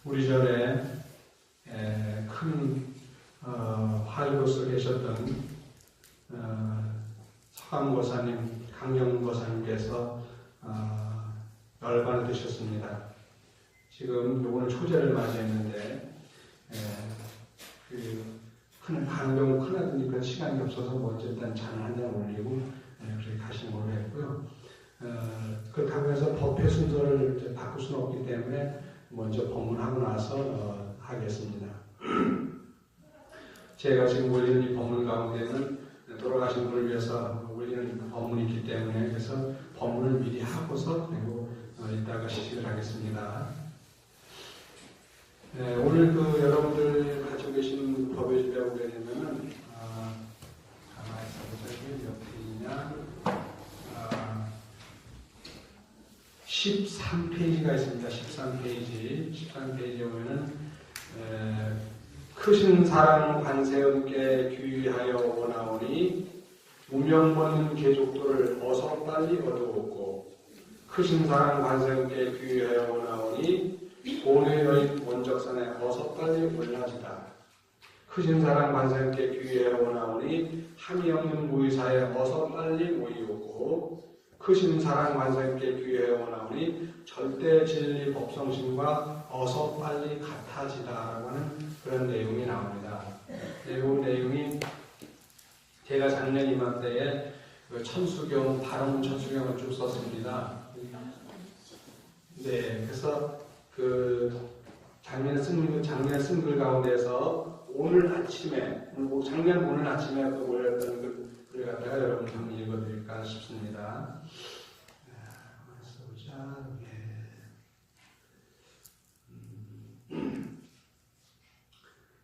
우리 전에 큰 화교에서 계셨던 서강고사님, 강영고사님께서 열반을 드셨습니다. 지금 오늘 초제를 맞이했는데 큰 강경 큰아드니까 시간이 없어서 먼저 일단 잔을 한 잔 올리고 그렇게 가시는 걸로 했고요. 그렇다고 해서 법회 순서를 바꿀 수는 없기 때문에 먼저 법문하고 나서 하겠습니다. 제가 지금 올리는 이 법문 가운데는 돌아가신 분을 위해서 올리는 법문이 있기 때문에 그래서 법문을 미리 하고서 그리고 이따가 시식을 하겠습니다. 오늘 여러분들 가지고 계신 법의 주제라고 그러냐면은 가만히 있어보자. 몇 페이지냐? 13페이지가 있습니다. 13페이지에 보면은 크신 사랑 관세음께 귀하여 원하오니 무명본 계족도를 어서 빨리 얻어오고 크신 사랑 관세음께 귀하여 원하오니 고뇌 너희 원적산에 어서 빨리 올라지다. 크신 사랑 관세음께 귀하여 원하오니 함이 없는 무의사에 어서 빨리 모이오고 크신 사랑 관세음께 귀하여 원하오니 절대 진리 법성심과 어서 빨리 같아지다라고 하는 그런 내용이 나옵니다. 이 내용이 제가 작년 이맘때에 천수경, 발음 천수경을 쭉 썼습니다. 네, 그래서 작년에 쓴 글 가운데서 오늘 아침에 올렸던 글을 갖다가 여러분 한번 읽어드릴까 싶습니다.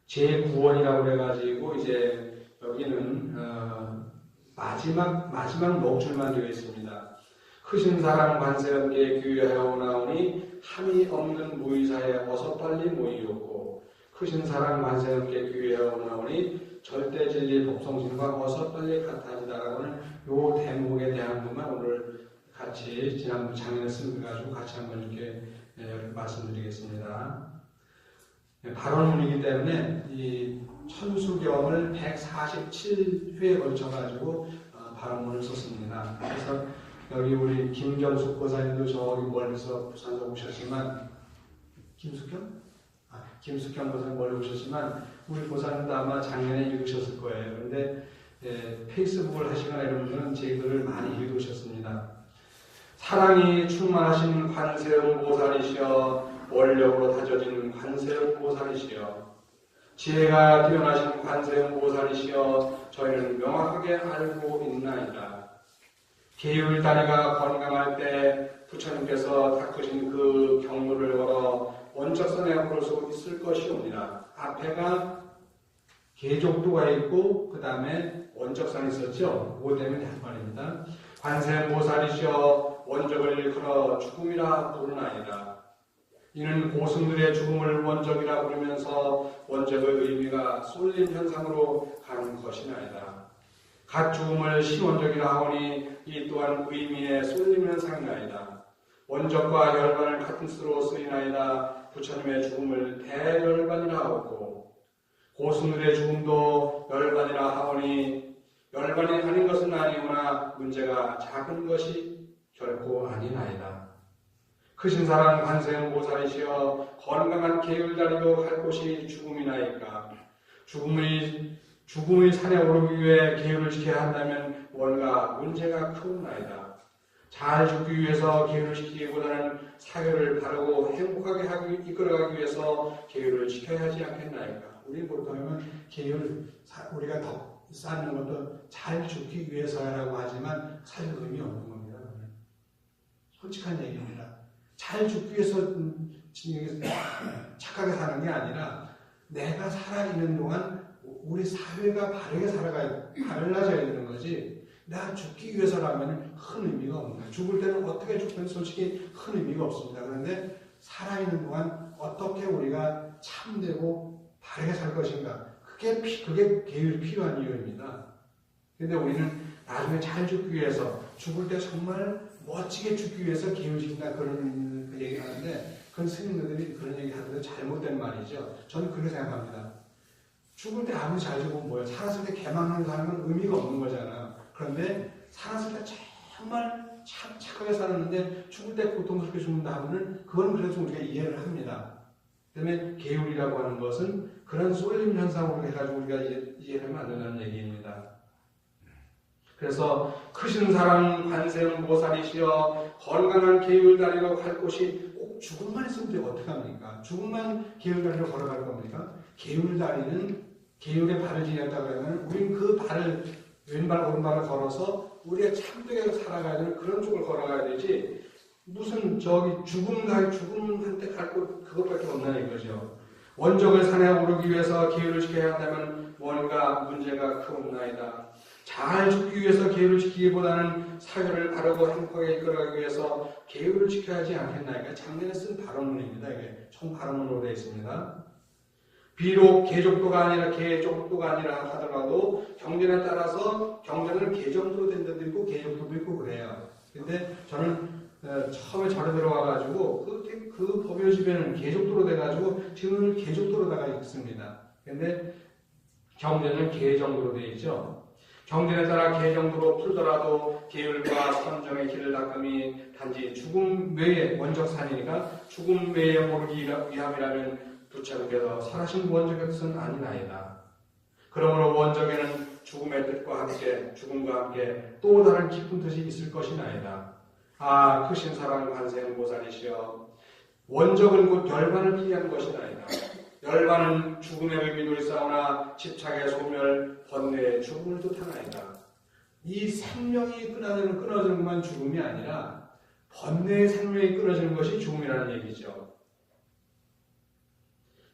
제9원이라고 해가지고 이제 여기는 마지막 녹줄만 되어 있습니다. 크신 사랑 관세음께 귀하여 오나오니 함이 없는 무의사에 어서 빨리 모이었고 크신 사랑 관세음께 귀하여 오나오니 절대 진리 법성심과 어서 빨리 같아지다라고 하는 요 대목에 대한 부분만 오늘 같이 지난번 작년에 쓴 거 가지고 같이 한번 이렇게 말씀드리겠습니다. 발언문이기 때문에 이 천수경을 147회에 걸쳐가지고 발언문을 썼습니다. 그래서 여기 우리 김경숙 고사님도 저기 멀리서 부산서 오셨지만 김숙경 고사님 멀리 오셨지만 우리 고사님도 아마 작년에 읽으셨을 거예요. 그런데 페이스북을 하시거나 이런 분은 제 글을 많이 읽으셨습니다. 사랑이 충만하신 관세음 보살이시여 원력으로 다져진 관세음 보살이시여 지혜가 뛰어나신 관세음 보살이시여 저희는 명확하게 알고 있나이다. 계율다리가 건강할 때 부처님께서 닦으신 그 경로를 걸어 원적선에 오를 수 있을 것이옵니다. 앞에가 계족도가 있고 그 다음에 원적선이 있었죠. 그것 때문에 한 말입니다. 관세음 보살이시여 원적을 걸어 죽음이라 부르나이다. 이는 고승들의 죽음을 원적이라 부르면서 원적의 의미가 쏠림 현상으로 가는 것이나이다. 갓 죽음을 시원적이라 하오니 이 또한 의미의 쏠림 현상이나이다. 원적과 열반을 같은 수로 쓰이나이다. 부처님의 죽음을 대열반이라 하고 고승들의 죽음도 열반이라 하오니 열반이 아닌 것은 아니오나 문제가 작은 것이 결코 아니나이다. 크신 사랑 관세음 보살이시여 건강한 계율다리로 갈 곳이 죽음이나이까. 죽음의 산에 오르기 위해 계율을 지켜야 한다면 뭔가 문제가 크나이다. 잘 죽기 위해서 계율을 지키기보다는 사교를 바르고 행복하게 이끌어가기 위해서 계율을 지켜야 하지 않겠나이까. 우리 보통은 계율 우리가 더 쌓는 것도 잘 죽기 위해서라고 하지만 사실 의미 없는 겁니다. 솔직한 얘기입니다. 잘 죽기 위해서 착하게 사는 게 아니라 내가 살아있는 동안 우리 사회가 바르게 달라져야 되는 거지. 내가 죽기 위해서라면 큰 의미가 없는 거예요. 죽을 때는 어떻게 죽든 솔직히 큰 의미가 없습니다. 그런데 살아있는 동안 어떻게 우리가 참되고 바르게 살 것인가. 그게 계율이 필요한 이유입니다. 그런데 우리는 나중에 잘 죽기 위해서 죽을 때 정말 멋지게 죽기 위해서 계율시킨다 그런 그 얘기를 하는데 그건 스님들이 그런 얘기 하는데 잘못된 말이죠. 저는 그렇게 생각합니다. 죽을 때 아무리 잘 죽으면 뭐예요? 살았을 때 개망하는 사람은 의미가 없는 거잖아. 그런데 살았을 때 정말 착하게 살았는데 죽을 때 고통스럽게 죽는다 하면은 그건 그래도 우리가 이해를 합니다. 그다음에 계율이라고 하는 것은 그런 쏠림 현상으로 해가지고 우리가 이해하면 안 된다는 얘기입니다. 그래서 크신 사랑 관세음보살이시여 건강한 계율다리로 갈 곳이 꼭 죽음만 있으면 돼요. 어떻게 합니까? 죽음만 계율다리로 걸어갈 겁니까? 계율다리는 계율의 발을 지녔다고 하면 우리는 그 발을 왼발 오른발을 걸어서 우리가 참되게 살아가야 되는 그런 쪽을 걸어가야 되지 무슨 저기 죽음한테 갈 곳 그것밖에 없나는 이거죠. 원적을 산에 오르기 위해서 계율을 지켜야 한다면 뭔가 문제가 크옵나이다. 잘 죽기 위해서 계율을 지키기보다는 사회를 바르고 행복하게 이끌어가기 위해서 계율을 지켜야 하지 않겠나이까? 작년에 쓴 발언문입니다. 이게 총 발언문으로 되어 있습니다. 비록 계족도가 아니라 하더라도 경전에 따라서 경전은 계정도로 된 데도 있고 계족도도 있고 그래요. 근데 저는 처음에 절에 들어와가지고 그 법요집에는 계족도로 돼가지고 지금은 계족도로다가 있습니다. 근데 경전은 계정도로 되어 있죠. 경전에 따라 계정도로 풀더라도 계율과 선정의 길을 닦음이 단지 죽음 외에 원적산이니까 죽음 외에 오르기 위함이라면 부처님께서 설하신 원적의 뜻은 아니나이다. 그러므로 원적에는 죽음의 뜻과 함께 죽음과 함께 또 다른 깊은 뜻이 있을 것이나이다. 아 크신 사랑 관세음보살이시여 원적은 곧 열반을 피한 것이나이다. 열반은 죽음의 의미도 있사오나 집착의 소멸, 번뇌의 죽음을 뜻하나이다. 이 생명이 끊어지는 것만 죽음이 아니라 번뇌의 생명이 끊어지는 것이 죽음이라는 얘기죠.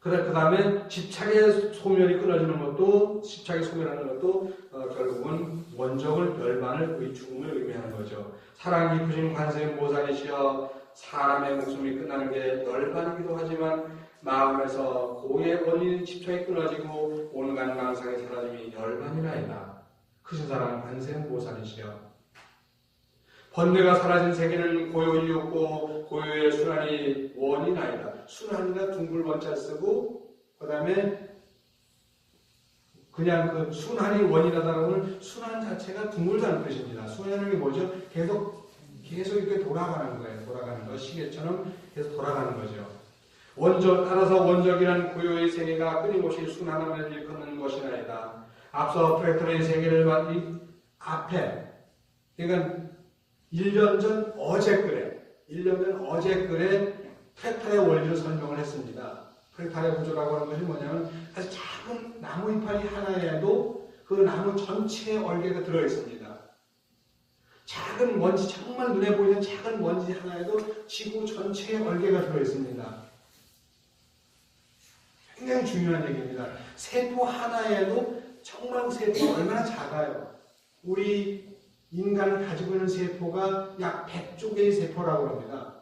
그 다음에 집착의 소멸이 끊어지는 것도 집착의 소멸하는 것도 결국은 원적을 열반을 죽음을 의미하는 거죠. 사랑 깊으신 관세음보살이시여 사람의 목숨이 끝나는 게 열반이기도 하지만 마음에서 고의 원인인 집착이 끊어지고 온갖 망상의 사라짐이 열반이나이다. 크신 사랑 관세음보살이시여 번뇌가 사라진 세계는 고요이 없고 고요의 순환이 원이나이다. 순환이가 둥글 원자 쓰고 그 다음에 그냥 그 순환이 원이라다는 건 순환 자체가 둥글다는 뜻입니다. 순환이라는 게 뭐죠? 계속 이렇게 돌아가는 거예요. 돌아가는 거. 시계처럼 계속 돌아가는 거죠. 따라서 원적이란 고요의 세계가 끊임없이 순환하며 일컫는 것이나이다. 앞서 프랙탈의 세계를 앞에 그러니까 1년 전 어제 글에 프랙탈의 원리를 설명을 했습니다. 프랙탈의 구조라고 하는 것이 뭐냐면 아주 작은 나무 이파리 하나에도 그 나무 전체에 얼개가 들어있습니다. 작은 먼지, 정말 눈에 보이는 작은 먼지 하나에도 지구 전체에 얼개가 들어있습니다. 굉장히 중요한 얘기입니다. 세포 하나에도 정말 세포가 얼마나 작아요. 우리 인간이 가지고 있는 세포가 약 100조개의 세포라고 합니다.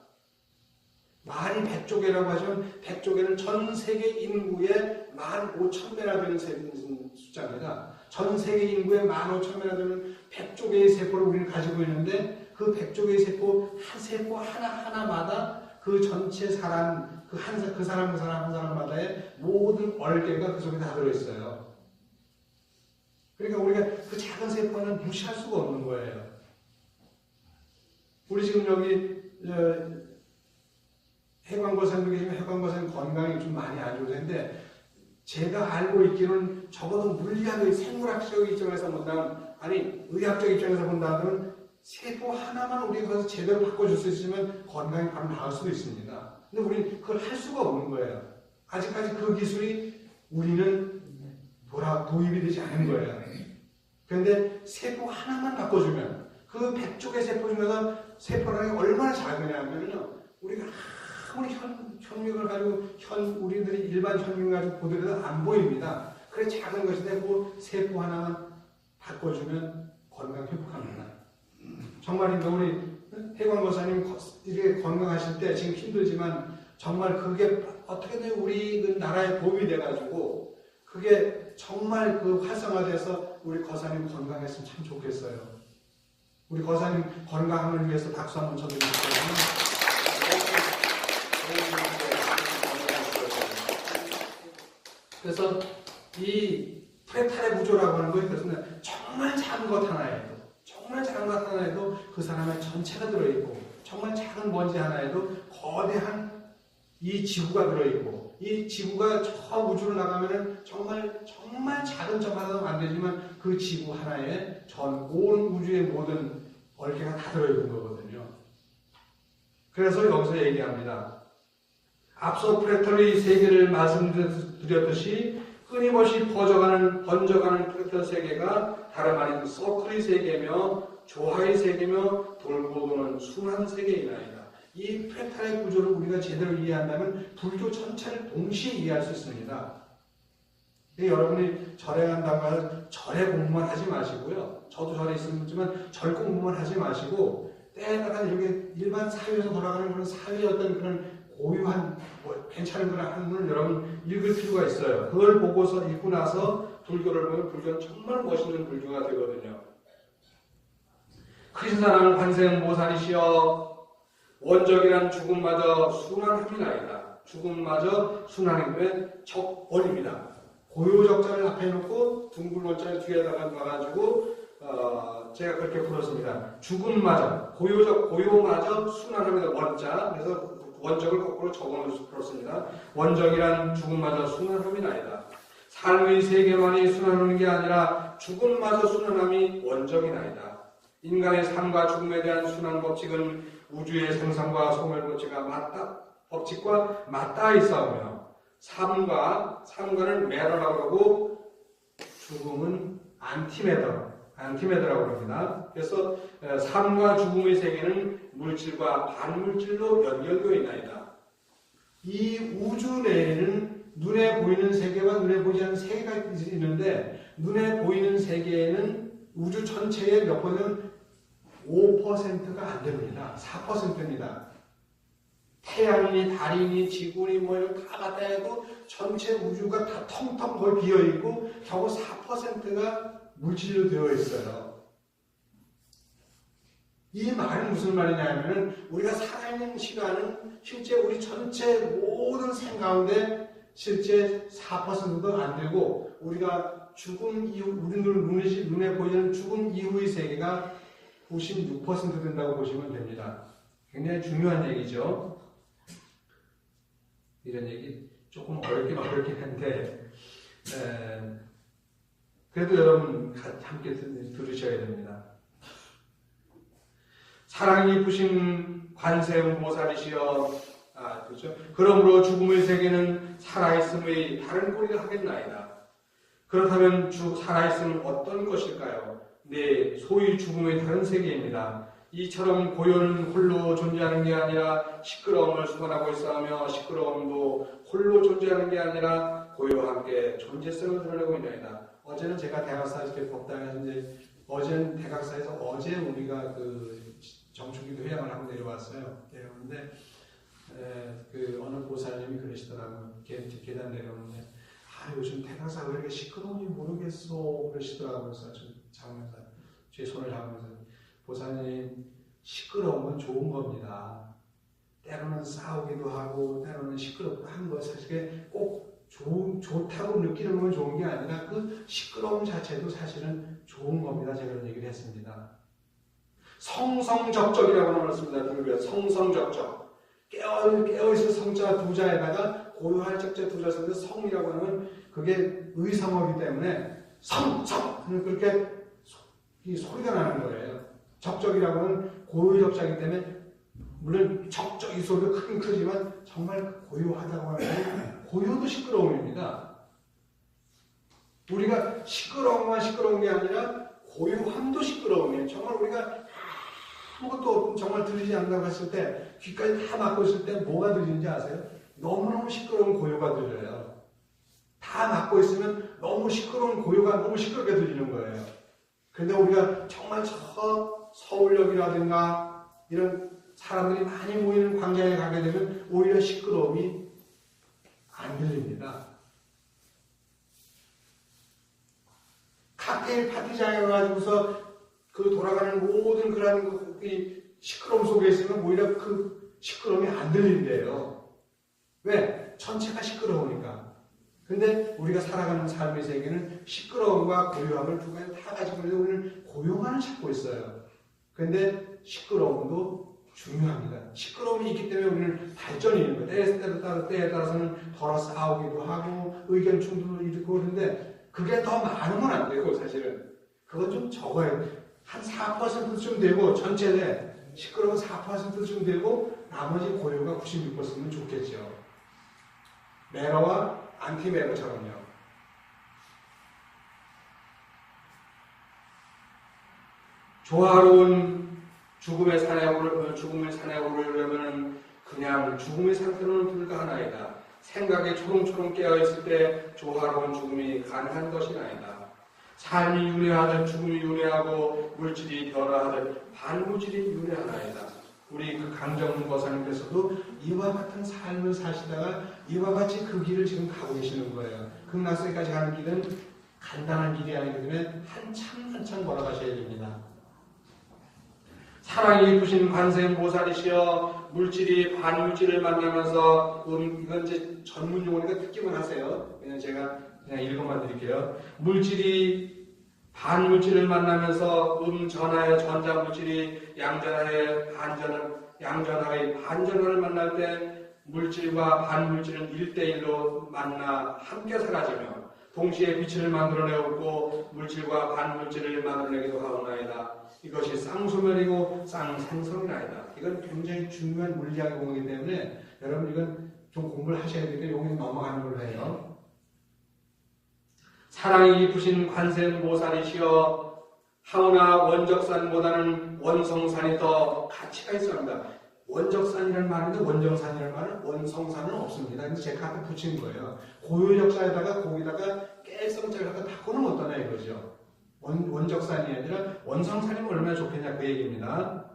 말이 100조개라고 하시면 100조개는 전 세계 인구의 15,000배나 되는 숫자입니다. 전 세계 인구의 15,000배나 되는 100조개의 세포를 우리는 가지고 있는데 그 100조개의 세포 한 세포 하나하나마다 그 전체 사람, 그 사람 한 사람마다의 모든 얼개가 그 속에 다 들어있어요. 그러니까 우리가 그 작은 세포는 무시할 수가 없는 거예요. 우리 지금 여기 해관거사님도 계시면 해관거사님 건강이 좀 많이 안 좋으신데 제가 알고 있기로는 적어도 물리학의 생물학적 입장에서 본다면 아니 의학적 입장에서 본다면 세포 하나만 우리가 거기서 제대로 바꿔줄 수 있으면 건강이 바로 나을 수도 있습니다. 근데 우리는 그걸 할 수가 없는 거예요. 아직까지 그 기술이 우리는 도입이 되지 않은 거예요. 그런데 세포 하나만 바꿔주면 그 100쪽의 세포 중에서 세포라는 게 얼마나 작으냐면요. 우리가 아무리 현미경을 가지고 우리들이 일반 현미경을 가지고 보더라도 안 보입니다. 그래 작은 것인데 그 세포 하나만 바꿔주면 건강 회복합니다. 정말입니다. 우리 해관거사님 이렇게 건강하실 때 지금 힘들지만 정말 그게 어떻게든 우리 나라에 도움이 돼가지고 그게 정말 그 활성화돼서 우리 거사님 건강했으면 참 좋겠어요. 우리 거사님 건강을 위해서 박수 한번 쳐드리겠습니다. 그래서 이 프레탈의 구조라고 하는 거에 그래서 정말 작은 것 하나에도 그 사람의 전체가 들어있고, 정말 작은 먼지 하나에도 거대한 이 지구가 들어있고, 이 지구가 저 우주로 나가면은 정말 작은 점 하나도 안 되지만 그 지구 하나에 온 우주의 모든 얼개가 다 들어있는 거거든요. 그래서 여기서 얘기합니다. 앞서 프레탈의 세계를 말씀드렸듯이 끊임없이 번져가는 프레탈 세계가 다름 아닌 서클의 세계며 조화의 세계며 돌고 도는 순환 세계이나이다. 이 프레탈의 구조를 우리가 제대로 이해한다면 불교 전체를 동시에 이해할 수 있습니다. 여러분이 절에 간다고 해서 절에 공부만 하지 마시고요. 저도 절에 있지만 절 공부만 하지 마시고 때에다가 이렇게 일반 사회에서 돌아가는 그런 사회의 어떤 그런 고유한 괜찮은 그런 한문을 여러분 읽을 필요가 있어요. 그걸 보고서 읽고 나서 불교를 보면 불교는 정말 멋있는 불교가 되거든요. 크신 사랑은 관세음보살이시여 원적이란 죽음마저 순환함이나이다. 죽음마저 순환이면 적원입니다. 고요적자를 앞에 놓고 둥글원자를 뒤에다가 놔가지고 제가 그렇게 불렀습니다. 죽음마저 고요마저 순환합니다. 원자. 그래서 원적을 거꾸로 적원으로 풀었습니다. 원적이란 죽음마저 순환함이나이다. 삶의 세계만이 순환하는 게 아니라 죽음마저 순환함이 원적이나이다. 인간의 삶과 죽음에 대한 순환 법칙은 우주의 생성과 소멸 법칙과 맞닿아 있어오며 삶과는 매너라고 하고 죽음은 안티매더라고 합니다. 그래서 삶과 죽음의 세계는 물질과 반물질로 연결되어 있나이다. 이 우주 내에는 눈에 보이는 세계와 눈에 보이지 않는 세계가 있는데 눈에 보이는 세계에는 우주 전체의 몇 퍼센트는 5%가 안 됩니다. 4%입니다. 태양이니 달이니 지구니 뭐 이런 다 갖다 해도 전체 우주가 다 텅텅 거의 비어있고 겨우 4%가 물질로 되어 있어요. 이 말은 무슨 말이냐면 우리가 살아있는 시간은 실제 우리 전체 모든 생 가운데 실제 4%도 안 되고 우리가 죽음 이후 우리 눈에 보이는 죽음 이후의 세계가 96% 된다고 보시면 됩니다. 굉장히 중요한 얘기죠. 이런 얘기 조금 어렵긴 한데 그래도 여러분 함께 들으셔야 됩니다. 사랑이 깊으신 관세음보살이시여 그렇죠? 그러므로 죽음의 세계는 살아있음의 다른 꼴이라 하겠나이다. 그렇다면 살아있음은 어떤 것일까요? 네, 소위 죽음의 다른 세계입니다. 이처럼 고요는 홀로 존재하는 게 아니라 시끄러움을 수반하고 있어하며 시끄러움도 홀로 존재하는 게 아니라 고요와 함께 존재성을 드러내고 있나이다. 어제는 제가 대각사에서 이렇게 법당에서 어제는 대각사에서 어제 우리가 그 정축기도 회양을 하고 내려왔어요. 내려오는데 어느 보살님이 그러시더라고요. 계단 내려오는데 요즘 대각사가 왜 이렇게 시끄러운지 모르겠어 그러시더라고요. 그래서 잡으면서 제 손을 잡으면서 보살님 시끄러운 건 좋은 겁니다. 때로는 싸우기도 하고 때로는 시끄럽고 하는 거 사실 꼭 좋다고 느끼는 건 좋은 게 아니라 그 시끄러움 자체도 사실은 좋은 겁니다. 제가 그런 얘기를 했습니다. 성성적적이라고 나눴습니다. 불교에 성성적적. 깨어있을 성자 두 자에다가 고요할 적자 두 자 써서 성이라고 하면 그게 의성어이기 때문에 성! 그렇게 이 소리가 나는 거예요. 적적이라고 하면 고요적자이기 때문에 물론 적적 이 소리도 크긴 크지만 정말 고요하다고 하면 고요도 시끄러움입니다. 우리가 시끄러운 게 아니라 고요함도 시끄러움이에요. 정말 우리가 아무것도 정말 들리지 않는다고 했을 때 귀까지 다 막고 있을 때 뭐가 들리는지 아세요? 너무너무 시끄러운 고요가 들려요. 다 막고 있으면 너무 시끄러운 고요가 너무 시끄럽게 들리는 거예요. 그런데 우리가 정말 서울역이라든가 이런 사람들이 많이 모이는 광장에 가게 되면 오히려 시끄러움이 안 들립니다. 칵테일 파티장에 가가지고서 그 돌아가는 모든 그런 이 시끄러움 속에 있으면 오히려 그 시끄러움이 안 들린대요. 왜? 전체가 시끄러우니까. 근데 우리가 살아가는 삶의 세계는 시끄러움과 고요함을 두 가지 다 가지고 있는데 우리는 고요함을 찾고 있어요. 근데 시끄러움도 중요합니다. 시끄러움이 있기 때문에 우리는 발전이 있는 거예요. 때에 따라서는 덜어 싸우기도 하고 의견 충돌도 일으키고 그러는데 그게 더 많으면 안 되고 사실은 그건 좀 적어야 돼요. 한 4%쯤 되고 전체에 시끄러운 4%쯤 되고 나머지 고요가 96%면 좋겠죠. 매너와 안티매너처럼요. 조화로운 죽음의 산에 오르려면 그냥 죽음의 상태로는 불가하나이다. 생각에 초롱초롱 깨어있을 때 조화로운 죽음이 가능한 것이 아니다. 삶이 유래하든 죽음이 유래하고 물질이 변화하든 반물질이 유래하나이다. 우리 그 강정문 거사님께서도 이와 같은 삶을 사시다가 이와 같이 그 길을 지금 가고 계시는 거예요. 극락세까지 가는 길은 간단한 길이 아니기 때문에 한참 걸어가셔야 됩니다. 사랑이 이쁘신 관세음보살이시여 물질이 반물질을 만나면서 이건 이제 전문 용어니까 듣기만 하세요. 그냥 제가 그냥 읽어만 드릴게요. 물질이 반물질을 만나면서 전하여 전자물질이 양전하여 반전하를 만날 때 물질과 반물질은 1대1로 만나 함께 사라지며 동시에 빛을 만들어내었고 물질과 반물질을 만들어내기도 하오나이다. 이것이 쌍소멸이고 쌍생성이나이다. 이건 굉장히 중요한 물리학 용어이기 때문에 여러분 이건 좀 공부를 하셔야 되니까 여기 넘어가는 걸로 해요. 사랑이 깊으신 관세음보살이시여 하오나 원적산보다는 원성산이 더 가치가 있습니다. 원적산이라는 말인데 원정산이라는 말은 원성산은 없습니다. 근데 제가 갖다 붙인 거예요. 고유적사에다가 거기다가 깨성자를 갖다 바꾸는 어떠냐 이거죠. 원적산이 아니라 원성산이면 얼마나 좋겠냐 그 얘기입니다.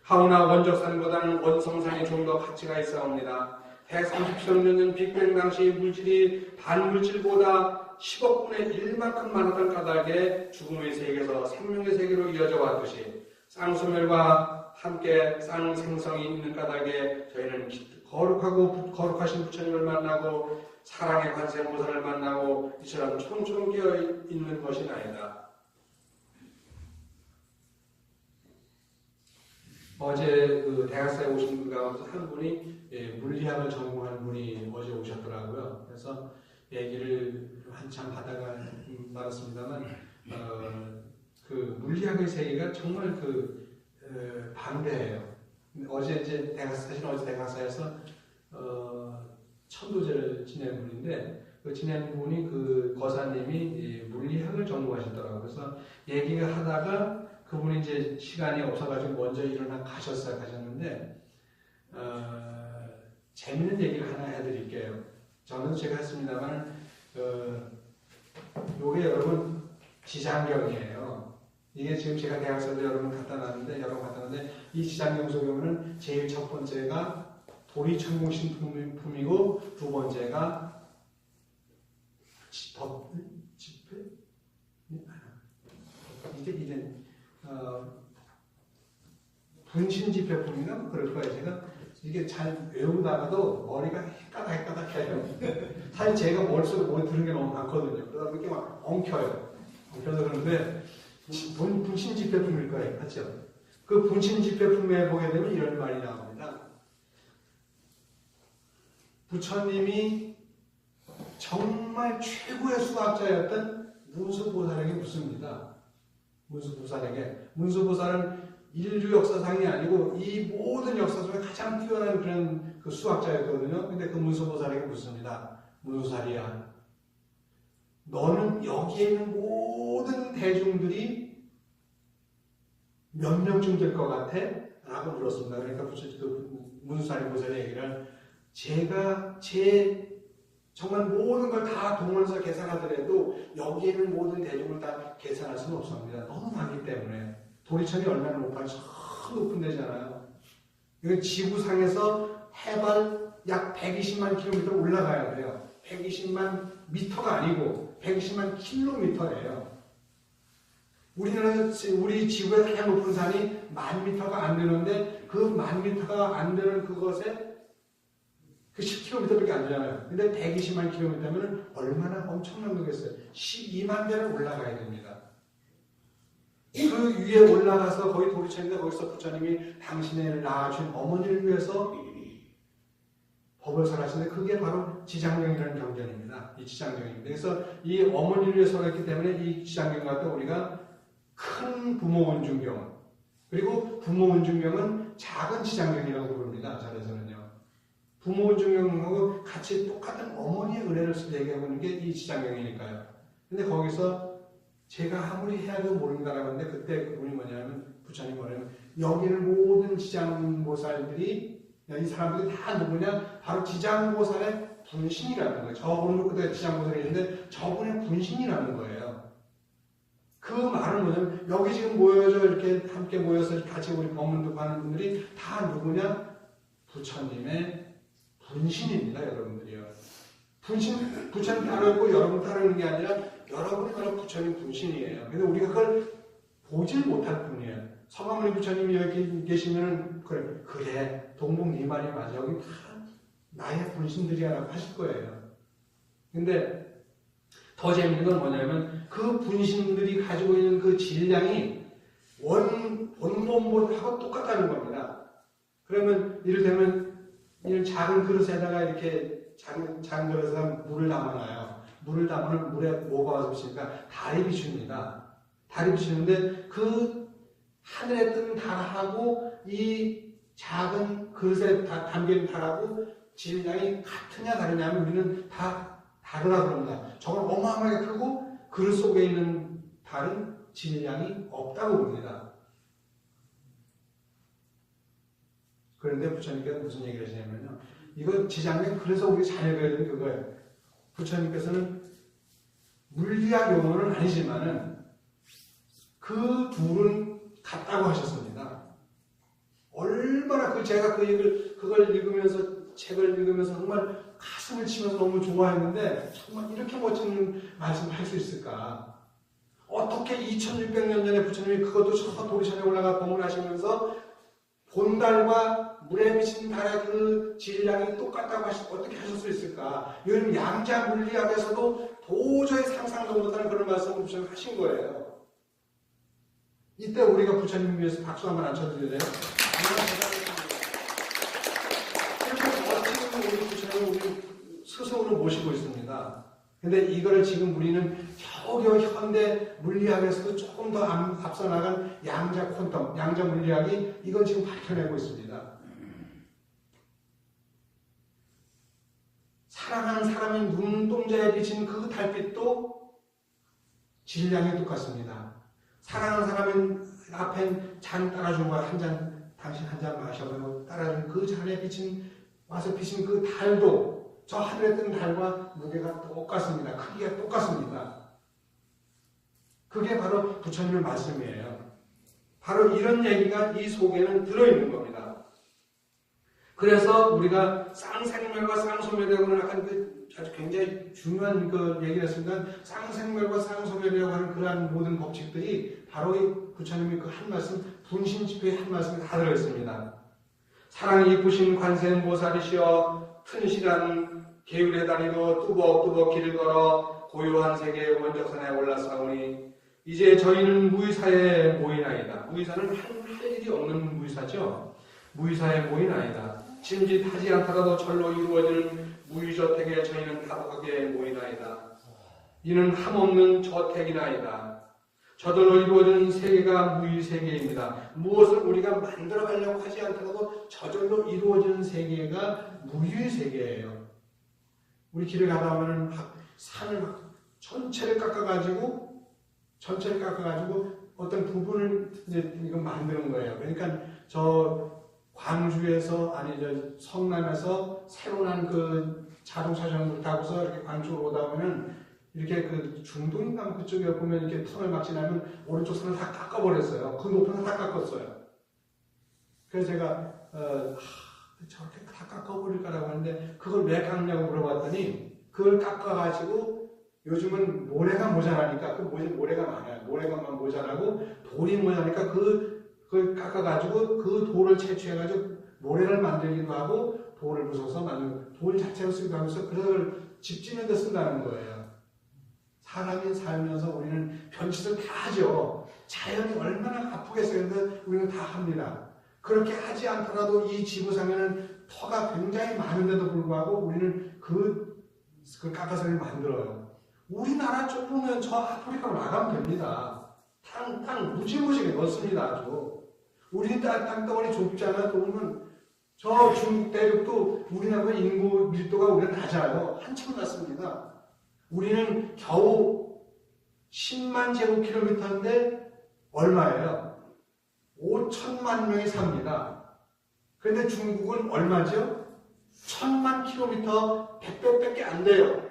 하오나 원적산보다는 원성산이 좀 더 가치가 있사옵니다. 130억 년 빅뱅 당시 물질이 반물질보다 10억분의 1만큼 많았던 까닭에 죽음의 세계에서 생명의 세계로 이어져 왔듯이 쌍소멸과 함께 쌍생성이 있는 까닭에 저희는 거룩하신 부처님을 만나고 사랑의 관세음보살을 만나고 이처럼 초롱초롱 깨어 있는 것이 아니다. 어제 그 대학사에 오신 분 가운데 한 분이 물리학을 전공한 분이 어제 오셨더라고요. 그래서 얘기를 한참 하다가 말았습니다만 그 물리학의 세계가 정말 방대해요. 어제 이제 어제 대학사에서 천도제를 지낸 분인데 그 지낸 분이 그 거사님이 물리학을 전공하셨더라고요. 그래서 얘기를 하다가 그분이 이제 시간이 없어가지고 먼저 일어나 가셨는데 재밌는 얘기를 하나 해드릴게요. 저는 제가 했습니다만 요게 여러분 지장경이에요. 이게 지금 제가 대학생들 여러분 갖다 놨는데 이 지장경 속에 보면 제일 첫 번째가 도리천공신품이고 두 번째가 집회? 이제 분신집회품인가 그럴 거예요. 제가 이게 잘 외우다가도 머리가 헷가닥해요. 사실 제가 머릿속에 들은 게 너무 많거든요. 그러다 보니까 막 엉켜요. 엉켜서 그런데 분신집회품일 거예요. 맞죠? 그 분신집회품에 보게 되면 이런 말이 나옵니다. 부처님이 정말 최고의 수학자였던 문수보살에게 묻습니다. 문수보살은 인류 역사상이 아니고 이 모든 역사 중에 가장 뛰어난 그런 그 수학자였거든요. 근데 그 문수보살에게 묻습니다. 문수살이야. 너는 여기에 있는 모든 대중들이 몇 명쯤 될 것 같아? 라고 물었습니다. 그러니까 문수살이 보살의 얘기를 제가 정말 모든 걸 다 동원해서 계산하더라도 여기에 있는 모든 대중을 다 계산할 수는 없습니다. 너무 많기 때문에. 도리천이 얼마나 높아요? 저 높은 데잖아요. 이건 지구상에서 해발 약 120만 킬로미터 올라가야 돼요. 120만 미터가 아니고 120만 킬로미터예요. 우리 지구의 가장 높은 산이 10,000m가 안 되는데 그 10,000m가 안 되는 그것에 그 10km밖에 안 되잖아요. 근데 120만 km면 얼마나 엄청난 거겠어요. 12만 배를 올라가야 됩니다. 그 위에 올라가서 거기 도리천인데 거기서 부처님이 당신을 낳아준 어머니를 위해서 법을 설하시는데 그게 바로 지장경이라는 경전입니다. 이 지장경입니다. 그래서 이 어머니를 위해서 했기 때문에 이 지장경 같은 우리가 큰 부모운중경 그리고 부모운중경은 작은 지장경이라고 부릅니다. 절에서는요. 부모운중경하고 같이 똑같은 어머니의 은혜를 얘기하고 있는 게 이 지장경이니까요. 근데 거기서 제가 아무리 해야도 모른다라고 하는데 그때 그분이 뭐냐면 부처님 뭐냐면 여기는 모든 지장보살들이 이 사람들이 다 누구냐? 바로 지장보살의 분신이라는 거예요. 저분도 그때 지장보살이 있는데 저분의 분신이라는 거예요. 그 말은 뭐냐면 여기 지금 모여서 이렇게 함께 모여서 같이 우리 법문 듣고 하는 분들이 다 누구냐? 부처님의 분신입니다. 여러분들이요. 부처님 따르고 여러분 따르는 게 아니라 여러분이 바로 부처님 분신이에요. 근데 우리가 그걸 보질 못할 뿐이에요. 서가모니 부처님이 여기 계시면 그래 동복 네 말이 맞아. 여기 다 나의 분신들이야라고 하실 거예요. 근데 더 재밌는 건 뭐냐면 그 분신들이 가지고 있는 그 질량이 원본하고 똑같다는 겁니다. 그러면 이를테면 이런 작은 그릇에다가 이렇게 작은 그릇에다가 물을 담아놔요. 물을 담으면 물에 뭐가 와서 비치니까 달이 비춥니다. 달이 비추는데 그 하늘에 뜬 달하고 이 작은 그릇에 담긴 달하고 질량이 같으냐 다르냐면 우리는 다 다르다고 그럽니다. 저건 어마어마하게 크고 그릇 속에 있는 달은 질량이 없다고 봅니다. 그런데 부처님께서 무슨 얘기를 하시냐면요. 이거 지장면 그래서 우리 자녀가 되는 그거예요. 부처님께서는 물리학 용어는 아니지만은 그 둘은 같다고 하셨습니다. 얼마나 제가 그 얘기를 그걸 읽으면서 책을 읽으면서 정말 가슴을 치면서 너무 좋아했는데 정말 이렇게 멋진 말씀을 할 수 있을까? 어떻게 2600년 전에 부처님이 그것도 저 도리천에 올라가 법문하시면서 본달과 물에 비친 달의 그 질량이 똑같다고 어떻게 하실 수 있을까? 요즘 양자 물리학에서도 도저히 상상도 못하는 그런 말씀을 부처님 하신 거예요. 이때 우리가 부처님 위해서 박수 한번 안 쳐드려야 돼요? 이렇게 멋진 우리 부처님을 우리 스승으로 모시고 있습니다. 근데 이거를 지금 우리는 겨우겨우 현대 물리학에서도 조금 더 앞서 나간 양자 퀀텀, 양자 물리학이 이걸 지금 밝혀내고 있습니다. 사랑하는 사람의 눈동자에 비친 그 달빛도 질량이 똑같습니다. 사랑하는 사람의 앞엔 잔 따라준 거야. 한 잔, 당신 한 잔 마셔보고 따라준 그 잔에 와서 비친 그 달도 저 하늘에 뜬 달과 무게가 똑같습니다. 크기가 똑같습니다. 그게 바로 부처님의 말씀이에요. 바로 이런 얘기가 이 속에는 들어있는 겁니다. 그래서 우리가 쌍생멸과 쌍소멸이라고 하는 아주 굉장히 중요한 그 얘기를 했습니다. 쌍생멸과 쌍소멸이라고 하는 그러한 모든 법칙들이 바로 이 부처님이 그 한 말씀, 분신집회의 한 말씀에 다 들어있습니다. 사랑이 이쁘신 관세음보살이시여 튼실한 계율의 다리로 뚜벅뚜벅 길을 걸어 고요한 세계의 원적선에 올라서오니 이제 저희는 무의사에 모이나이다. 무의사는 할 일이 없는 무의사죠. 무의사에 모이나이다. 짐짓하지 않더라도 절로 이루어지는 무의저택에 저희는 다복하게 모이나이다. 이는 함없는 저택이나이다. 저절로 이루어지는 세계가 무의세계입니다. 무엇을 우리가 만들어가려고 하지 않더라도 저절로 이루어지는 세계가 무의세계예요. 우리 길을 가다 보면 산을 전체를 깎아가지고 어떤 부분을 이제 이거 만드는 거예요. 그러니까 저 광주에서 저 성남에서 새로 난 그 자동차 정을 타고서 이렇게 광주로 오다 보면 이렇게 그 중동인가 그쪽에 보면 이렇게 터널 막 지나면 오른쪽 산을 다 깎아버렸어요. 그 높은 산 다 깎았어요. 그래서 제가 저렇게 다 깎아버릴까라고 하는데 그걸 왜 깎냐고 물어봤더니 그걸 깎아가지고 요즘은 모래가 모자라니까 그 모래가 많아요. 모래가만 모자라고 돌이 모자라니까 그걸 깎아가지고 그 돌을 채취해가지고 모래를 만들기도 하고 돌을 부숴서 만들고 돌 자체로 쓰기도 하면서 그걸 집 짓는 데 쓴다는 거예요. 사람이 살면서 우리는 변짓을 다 하죠. 자연이 얼마나 아프겠어요. 근데 우리는 다 합니다. 그렇게 하지 않더라도 이 지구상에는 터가 굉장히 많은데도 불구하고 우리는 그 깎아서 만들어요. 우리나라 좁으면 저 아프리카로 나가면 됩니다. 땅 무지무지게 넓습니다. 아주. 우리 땅덩어리 좁잖아. 또 보면 저 중국 대륙도 우리나라 인구 밀도가 우리는 낮아요. 한참 낮습니다. 우리는 겨우 10만 제곱킬로미터인데 얼마예요? 5천만 명이 삽니다. 그런데 중국은 얼마죠? 1000만 킬로미터 100배밖에 안 돼요.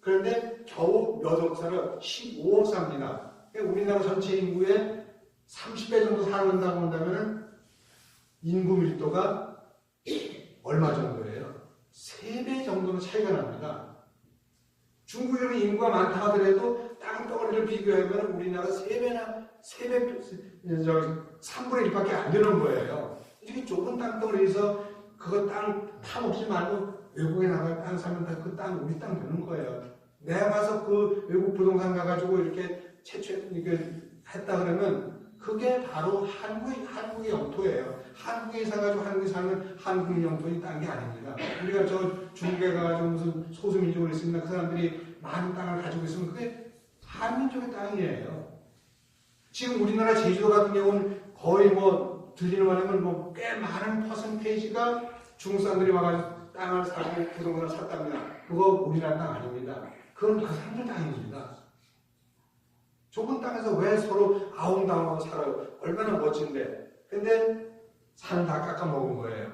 그런데 겨우 몇 억 살아요? 15억 삽니다. 그러니까 우리나라 전체 인구의 30배 정도 살아간다고 한다면 인구 밀도가 얼마 정도예요? 3배 정도로 차이가 납니다. 중국이 인구가 많다 하더라도 땅덩어리를 비교하면 우리나라 3배, 3분의 1밖에 안 되는 거예요. 이렇게 좁은 땅덩어리에서 그거 땅 타먹지 말고 외국에 나가 땅 사면 다 그 땅, 우리 땅 되는 거예요. 내가 가서 그 외국 부동산 가가지고 이렇게 했다 그러면 그게 바로 한국의 영토예요. 한국에 사가지고 한국에 사는 한국 영토인 땅이 아닙니다. 우리가 저 중국에 가가지고 무슨 소수민족을 있으면 그 사람들이 많은 땅을 가지고 있으면 그게 한민족의 땅이에요. 지금 우리나라 제주도 같은 경우는 거의 들리는 말하면 꽤 많은 퍼센테이지가 중국 사람들이 와가지고 땅을 사고 부동산을 샀답니다. 그거 우리나라 땅 아닙니다. 그건 그 사람들 땅입니다. 좁은 땅에서 왜 서로 아웅다웅하고 살아요? 얼마나 멋진데. 근데 산을 다 깎아먹은 거예요.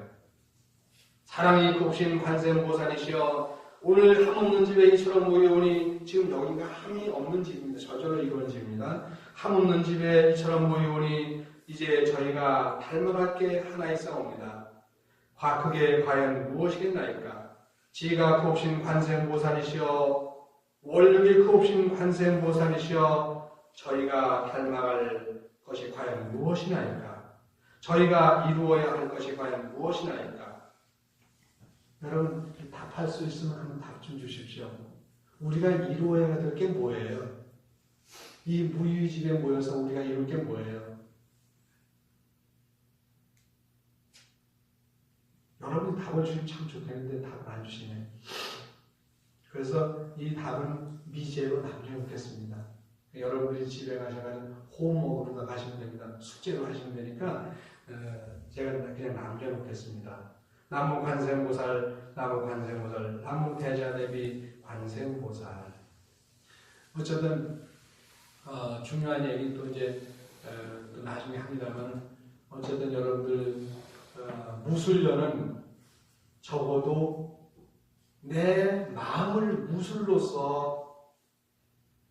사랑이 곱신 관세음보살이시여 오늘 함 없는 집에 이처럼 모여오니 지금 여기가 함이 없는 집입니다. 저절로 이루어진 집입니다. 함 없는 집에 이처럼 모여오니 이제 저희가 닮아갈 게 하나 있사옵니다. 그게 과연 무엇이겠나이까? 지가 곱신 관세음보살이시여 원력이 곱신 관세음보살이시여 저희가 닮아갈 것이 과연 무엇이나이까? 저희가 이루어야 할 것이 과연 무엇이나이까? 여러분 답할 수 있으면 한번 답 좀 주십시오. 우리가 이루어야 될 게 뭐예요? 이 무유의 집에 모여서 우리가 이룰 게 뭐예요? 여러분이 답을 주시면 참 좋겠는데 답을 안 주시네. 그래서 이 답은 미제로 남겨놓겠습니다. 여러분들이 집에 가셔가지고 홈워크로 가시면 됩니다. 숙제로 하시면 되니까 제가 그냥 남겨놓겠습니다. 남무 관세음보살, 남무 관세음보살, 남무 대자대비 관세음보살. 어쨌든 중요한 얘기 또 이제 또 나중에 합니다만 어쨌든 여러분들 무술년은 적어도 내 마음을 무술로서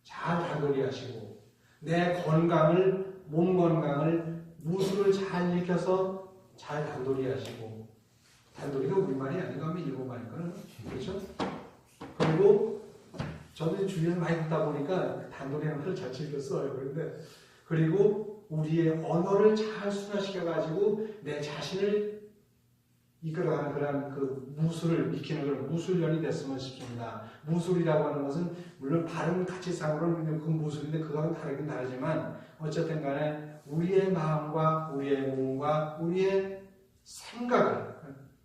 잘 단도리하시고 내 건강을 몸 건강을 무술을 잘 익혀서 잘 단도리하시고 단도리가 우리말이 아닌가 하면 일본말이거든요. 그렇죠? 그리고 저도 주위에서 많이 듣다 보니까 단도리라는 말을 잘 즐겼어요. 그런데 그리고 우리의 언어를 잘 순화시켜가지고 내 자신을 이끌어가는 그런 그 무술을 익히는 그런 무술년이 됐으면 싶습니다. 무술이라고 하는 것은 물론 다른 가치상으로는 그 무술인데 그거는 다르긴 다르지만 어쨌든 간에 우리의 마음과 우리의 몸과 우리의 생각을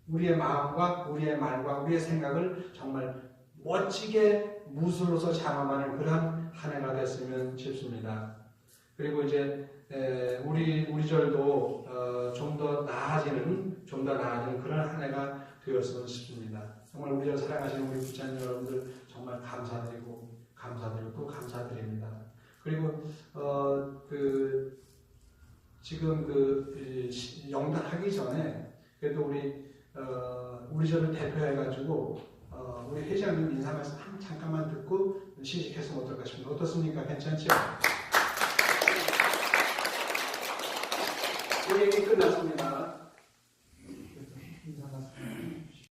우리의 마음과 우리의 말과 우리의 생각을 정말 멋지게 무술로서 장엄하는 그런 한 해가 됐으면 싶습니다. 그리고 이제 우리 절도 좀 더 나아지는 그런 한 해가 되었으면 싶습니다. 정말 우리를 사랑하시는 우리 부자님 여러분들 정말 감사드리고 또 감사드립니다. 그리고 지금 영단하기 전에 그래도 우리 절을 대표해가지고 우리 회장님 인사 말씀 잠깐만 듣고 시식했으면 어떨까 싶습니다. 어떻습니까? 괜찮죠?